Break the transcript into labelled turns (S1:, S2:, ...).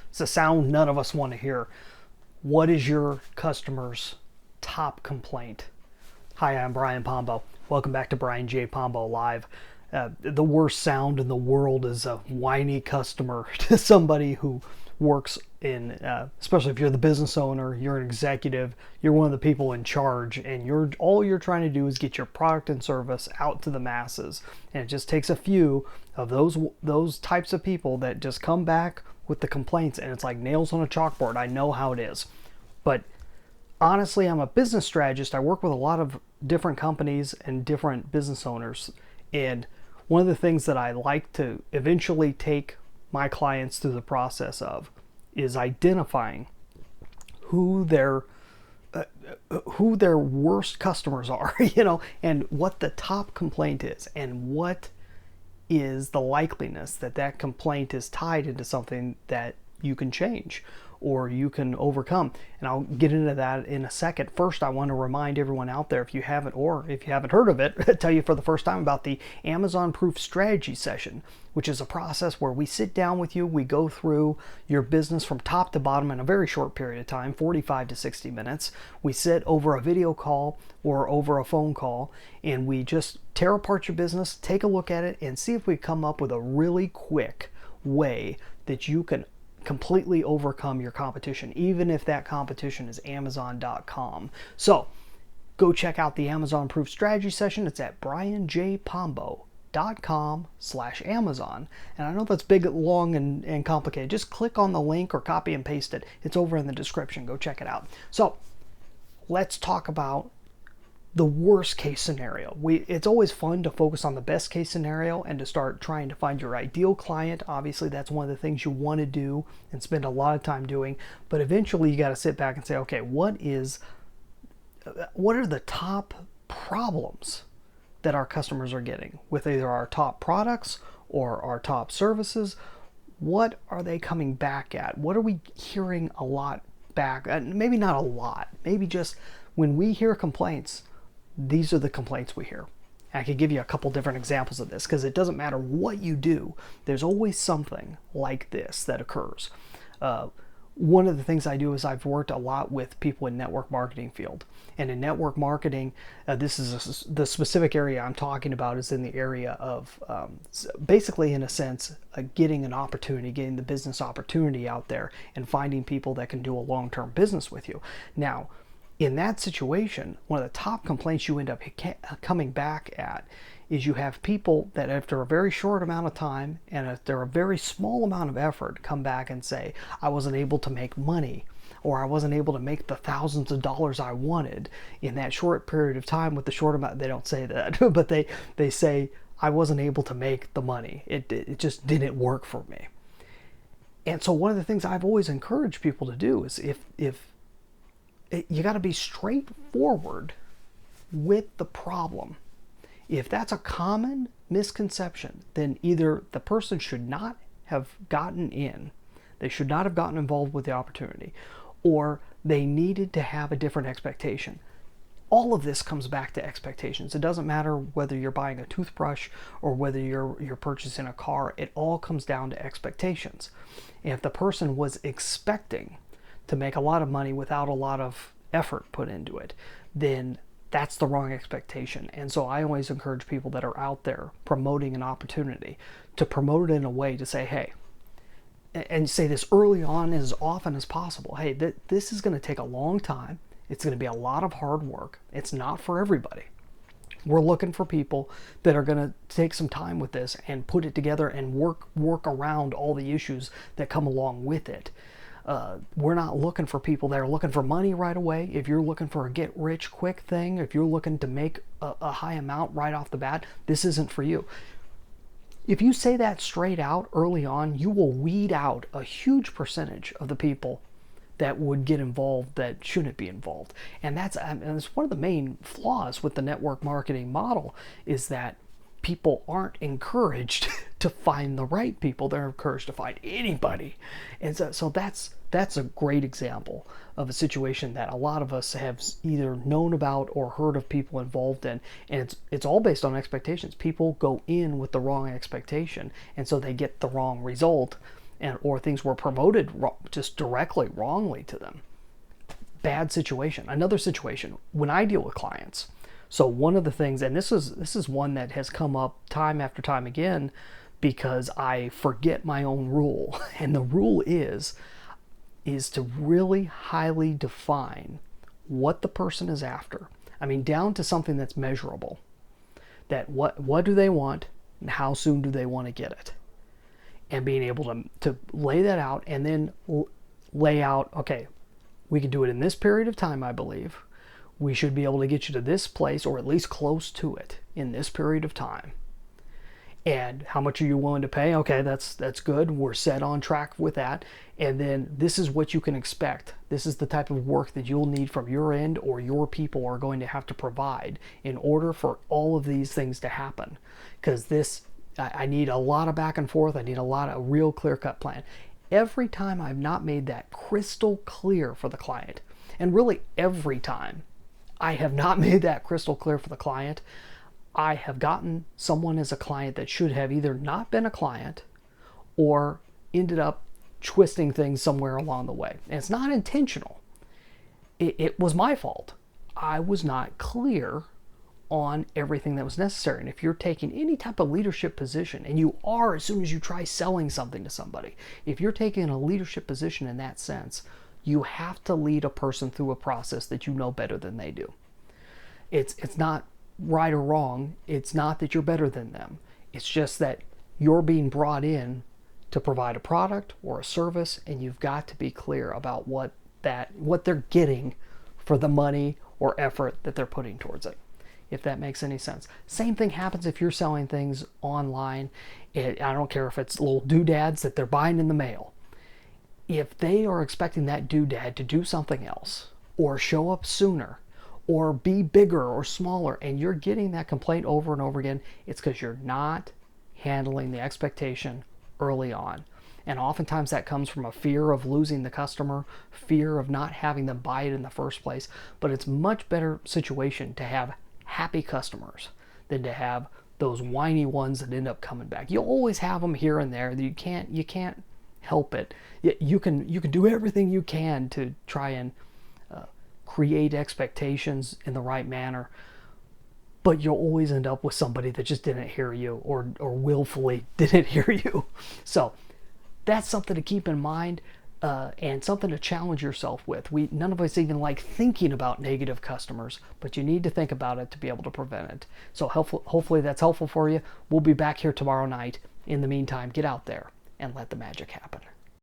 S1: It's a sound none of us want to hear. What is your customer's top complaint? Hi, I'm Brian Pombo. Welcome back to Brian J. Pombo Live. The worst sound in the world is a whiny customer to somebody who works in, especially if you're the business owner, you're an executive, you're one of the people in charge, and all you're trying to do is get your product and service out to the masses. And it just takes a few of those types of people that just come back with the complaints, and it's like nails on a chalkboard. I know how it is, but honestly, I'm a business strategist. I work with a lot of different companies and different business owners. And one of the things that I like to eventually take my clients through the process of is identifying who their worst customers are, and what the top complaint is, and what is the likeliness that that complaint is tied into something that you can change or you can overcome. And I'll get into that in a second. First, I want to remind everyone out there, if you haven't heard of it, tell you for the first time about the Amazon Proof Strategy Session, which is a process where we sit down with you, we go through your business from top to bottom in a very short period of time, 45 to 60 minutes. We sit over a video call or over a phone call, and we just tear apart your business, take a look at it, and see if we come up with a really quick way that you can completely overcome your competition, even if that competition is Amazon.com. So go check out the Amazon Proof Strategy Session. It's at brianjpombo.com/Amazon. And I know that's big, long, and complicated. Just click on the link or copy and paste it. It's over in the description. Go check it out. So let's talk about the worst case scenario. It's always fun to focus on the best case scenario and to start trying to find your ideal client. Obviously, that's one of the things you want to do and spend a lot of time doing. But eventually, you got to sit back and say, okay, what are the top problems that our customers are getting with either our top products or our top services? What are they coming back at? What are we hearing a lot back? Maybe not a lot. Maybe just when we hear complaints, these are the complaints we hear. I could give you a couple different examples of this, because it doesn't matter what you do, there's always something like this that occurs. One of the things I do is I've worked a lot with people in network marketing field. And in network marketing, the specific area I'm talking about is in the area of basically, in a sense, getting the business opportunity out there and finding people that can do a long-term business with you. Now, in that situation, one of the top complaints you end up coming back at is you have people that after a very short amount of time and after a very small amount of effort come back and say, I wasn't able to make money, or I wasn't able to make the thousands of dollars I wanted in that short period of time with the short amount. They don't say that, but they say, I wasn't able to make the money. It just didn't work for me. And so one of the things I've always encouraged people to do is if you got to be straightforward with the problem. If that's a common misconception, then either the person should not have gotten in, they should not have gotten involved with the opportunity, or they needed to have a different expectation. All of this comes back to expectations. It doesn't matter whether you're buying a toothbrush or whether you're purchasing a car. It all comes down to expectations. And if the person was expecting to make a lot of money without a lot of effort put into it, then that's the wrong expectation. And so I always encourage people that are out there promoting an opportunity to promote it in a way to say, hey, and say this early on as often as possible. Hey, this is going to take a long time. It's going to be a lot of hard work. It's not for everybody. We're looking for people that are going to take some time with this and put it together and work around all the issues that come along with it. We're not looking for people that are looking for money right away. If you're looking for a get-rich-quick thing, if you're looking to make a high amount right off the bat, this isn't for you. If you say that straight out early on, you will weed out a huge percentage of the people that would get involved that shouldn't be involved. And that's one of the main flaws with the network marketing model, is that people aren't encouraged to find the right people. They're encouraged to find anybody. And so that's that's a great example of a situation that a lot of us have either known about or heard of people involved in, and it's all based on expectations. People go in with the wrong expectation, and so they get the wrong result, and or things were promoted just directly wrongly to them. Bad situation. Another situation when I deal with clients. So one of the things, and this is one that has come up time after time again, because I forget my own rule, and the rule is to really highly define what the person is after. I mean, down to something that's measurable. That what do they want and how soon do they want to get it? And being able to lay that out, and then lay out, okay, we can do it in this period of time, I believe. We should be able to get you to this place, or at least close to it, in this period of time. And how much are you willing to pay? Okay, that's good. We're set on track with that. And then this is what you can expect. This is the type of work that you'll need from your end, or your people are going to have to provide in order for all of these things to happen. Because I need a lot of back and forth. I need a lot of real clear-cut plan. Every time I've not made that crystal clear for the client, and really every time I have not made that crystal clear for the client, I have gotten someone as a client that should have either not been a client or ended up twisting things somewhere along the way. And it's not intentional. It was my fault. I was not clear on everything that was necessary. And if you're taking any type of leadership position, and you are as soon as you try selling something to somebody, if you're taking a leadership position in that sense, you have to lead a person through a process that you know better than they do. It's not right or wrong. It's not that you're better than them. It's just that you're being brought in to provide a product or a service, and you've got to be clear about what they're getting for the money or effort that they're putting towards it, if that makes any sense. Same thing happens if you're selling things online. I don't care if it's little doodads that they're buying in the mail. If they are expecting that doodad to do something else, or show up sooner, or be bigger or smaller, and you're getting that complaint over and over again, it's because you're not handling the expectation early on. And oftentimes that comes from a fear of losing the customer, fear of not having them buy it in the first place. But it's much better situation to have happy customers than to have those whiny ones that end up coming back. You'll always have them here and there. You can't help it. You can do everything you can to try and create expectations in the right manner, but you'll always end up with somebody that just didn't hear you, or willfully didn't hear you. So that's something to keep in mind, and something to challenge yourself with. None of us even like thinking about negative customers, but you need to think about it to be able to prevent it. So hopefully that's helpful for you. We'll be back here tomorrow night. In the meantime, get out there and let the magic happen.